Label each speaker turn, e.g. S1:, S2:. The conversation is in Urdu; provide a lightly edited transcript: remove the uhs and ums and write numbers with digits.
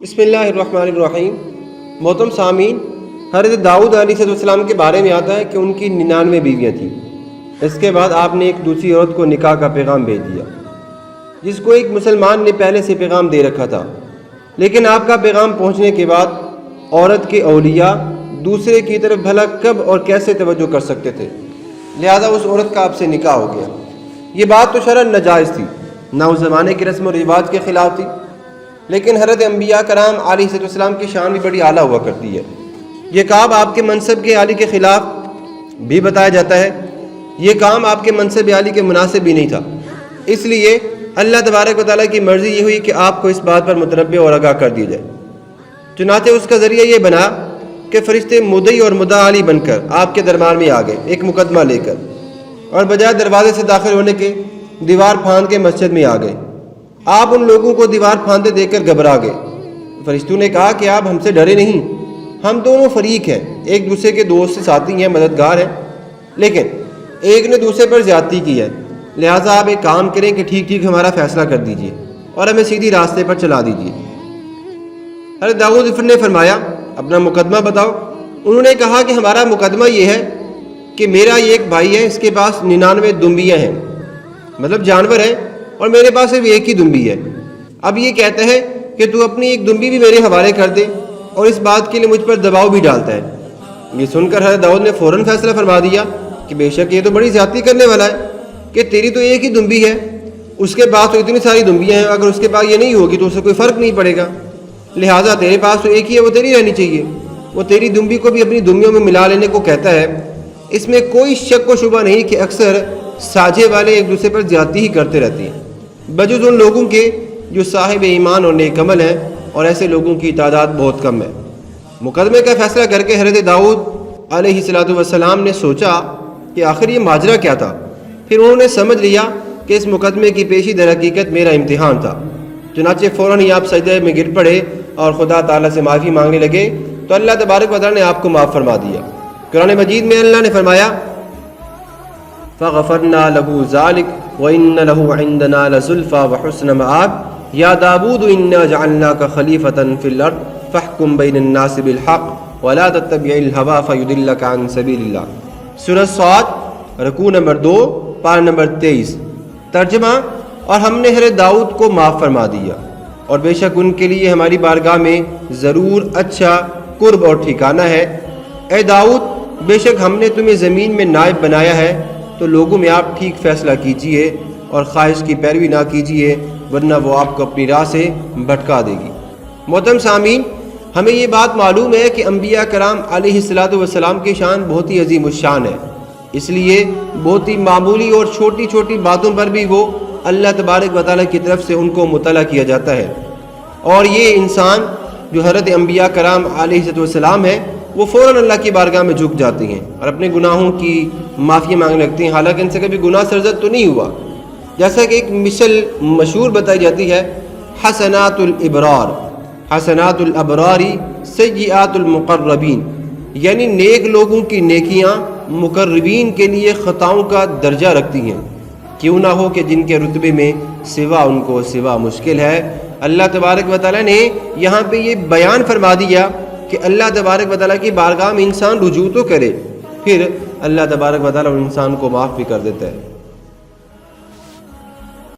S1: بسم اللہ الرحمن الرحیم۔ محترم سامعین، حضرت داؤد علیہ السلام کے بارے میں آتا ہے کہ ان کی 99 بیویاں تھیں۔ اس کے بعد آپ نے ایک دوسری عورت کو نکاح کا پیغام بھیج دیا، جس کو ایک مسلمان نے پہلے سے پیغام دے رکھا تھا، لیکن آپ کا پیغام پہنچنے کے بعد عورت کے اولیاء دوسرے کی طرف بھلا کب اور کیسے توجہ کر سکتے تھے، لہذا اس عورت کا آپ سے نکاح ہو گیا۔ یہ بات تو شرعاً ناجائز تھی، نہ اس زمانے کے رسم و رواج کے خلاف تھی، لیکن حضرت انبیاء کرام علیہ السلام کی شان بھی بڑی اعلیٰ ہوا کرتی ہے۔ یہ کام آپ کے منصب کے عالی کے خلاف بھی بتایا جاتا ہے، یہ کام آپ کے منصب عالی کے مناسب بھی نہیں تھا، اس لیے اللہ تبارک و تعالیٰ کی مرضی یہ ہوئی کہ آپ کو اس بات پر متنبہ اور آگاہ کر دیا جائے۔ چنانچہ اس کا ذریعہ یہ بنا کہ فرشتے مدعی اور مدعا علی بن کر آپ کے دربار میں آ گئے، ایک مقدمہ لے کر، اور بجائے دروازے سے داخل ہونے کے دیوار پھاند کے مسجد میں آ گئے۔ آپ ان لوگوں کو دیوار پھاندے دیکھ کر گھبرا گئے۔ فرشتوں نے کہا کہ آپ ہم سے ڈرے نہیں، ہم دونوں فریق ہیں، ایک دوسرے کے دوست ساتھی ہیں، مددگار ہیں، لیکن ایک نے دوسرے پر زیادتی کی ہے، لہٰذا آپ ایک کام کریں کہ ٹھیک ٹھیک ہمارا فیصلہ کر دیجئے اور ہمیں سیدھی راستے پر چلا دیجئے۔ حضرت داؤد نے فرمایا اپنا مقدمہ بتاؤ۔ انہوں نے کہا کہ ہمارا مقدمہ یہ ہے کہ میرا یہ ایک بھائی ہے، اس کے پاس 99 دمبیاں ہیں، مطلب جانور ہیں، اور میرے پاس صرف ایک ہی دمبی ہے۔ اب یہ کہتا ہے کہ تو اپنی ایک دمبی بھی میرے حوالے کر دے، اور اس بات کے لیے مجھ پر دباؤ بھی ڈالتا ہے۔ یہ سن کر حضرت داؤد نے فوراً فیصلہ فرما دیا کہ بے شک یہ تو بڑی زیادتی کرنے والا ہے کہ تیری تو ایک ہی دمبی ہے، اس کے پاس تو اتنی ساری دمبیاں ہیں، اگر اس کے پاس یہ نہیں ہوگی تو اسے کوئی فرق نہیں پڑے گا، لہٰذا تیرے پاس تو ایک ہی ہے، وہ تیری رہنی چاہیے۔ وہ تیری دمبی کو بھی اپنی دمبیوں میں ملا لینے کو کہتا ہے۔ اس میں کوئی شک و شبہ نہیں کہ اکثر ساجھے والے ایک دوسرے پر زیادتی ہی کرتے رہتے ہیں، بجز ان لوگوں کے جو صاحب ایمان اور نیک عمل ہیں، اور ایسے لوگوں کی تعداد بہت کم ہے۔ مقدمے کا فیصلہ کر کے حضرت داؤد علیہ السلام نے سوچا کہ آخر یہ ماجرا کیا تھا۔ پھر انہوں نے سمجھ لیا کہ اس مقدمے کی پیشی در حقیقت میرا امتحان تھا، چنانچہ فوراً ہی آپ سجدے میں گر پڑے اور خدا تعالیٰ سے معافی مانگنے لگے، تو اللہ تبارک و تعالیٰ نے آپ کو معاف فرما دیا۔ قرآن مجید میں اللہ نے فرمایا فَغَفَرْنَا لَهُ ذَلِكَ وَإِنَّ لَهُ عِندَنَا لَزُلْفَىٰ وَحُسْنَ مَآبٍ يَا دَاوُودُ إِنَّا جَعَلْنَاكَ خَلِيفَةً فِي الْأَرْضِ فَاحْكُم بَيْنَ النَّاسِ بِالْحَقِّ وَلَا تَتَّبِعِ الْهَوَىٰ فَيُضِلَّكَ عَن سَبِيلِ اللَّهِ۔ سورہ صاد رکوع نمبر 2 پارہ نمبر 23۔ ترجمہ: اور ہم نے حضرت داؤد کو معاف فرما دیا، اور بے شک ان کے لیے ہماری بارگاہ میں ضرور اچھا قرب اور ٹھکانہ ہے۔ اے داؤد، بے شک ہم نے تمہیں زمین میں نائب بنایا ہے، تو لوگوں میں آپ ٹھیک فیصلہ کیجئے اور خواہش کی پیروی نہ کیجئے، ورنہ وہ آپ کو اپنی راہ سے بھٹکا دے گی۔ محترم سامعین، ہمیں یہ بات معلوم ہے کہ انبیاء کرام علیہ السلام کی شان بہت ہی عظیم الشان ہے، اس لیے بہت ہی معمولی اور چھوٹی چھوٹی باتوں پر بھی وہ اللہ تبارک و تعالیٰ کی طرف سے ان کو مطلع کیا جاتا ہے، اور یہ انسان جو حضرت انبیاء کرام علیہ السلام ہے، وہ فوراً اللہ کی بارگاہ میں جھک جاتے ہیں اور اپنے گناہوں کی معافی مانگنے لگتے ہیں، حالانکہ ان سے کبھی گناہ سرزد تو نہیں ہوا۔ جیسا کہ ایک مثل مشہور بتائی جاتی ہے، حسنات الابرار حسنات الابرار سیئات المقربین، یعنی نیک لوگوں کی نیکیاں مقربین کے لیے خطاؤں کا درجہ رکھتی ہیں، کیوں نہ ہو کہ جن کے رتبے میں سوا ان کو سوا مشکل ہے۔ اللہ تبارک و تعالیٰ نے یہاں پہ یہ بیان فرما دیا کہ اللہ تبارک و تعالیٰ کی بارگاہ میں انسان رجوع تو کرے، پھر اللہ تبارک و تعالیٰ انسان کو معاف بھی کر دیتا ہے۔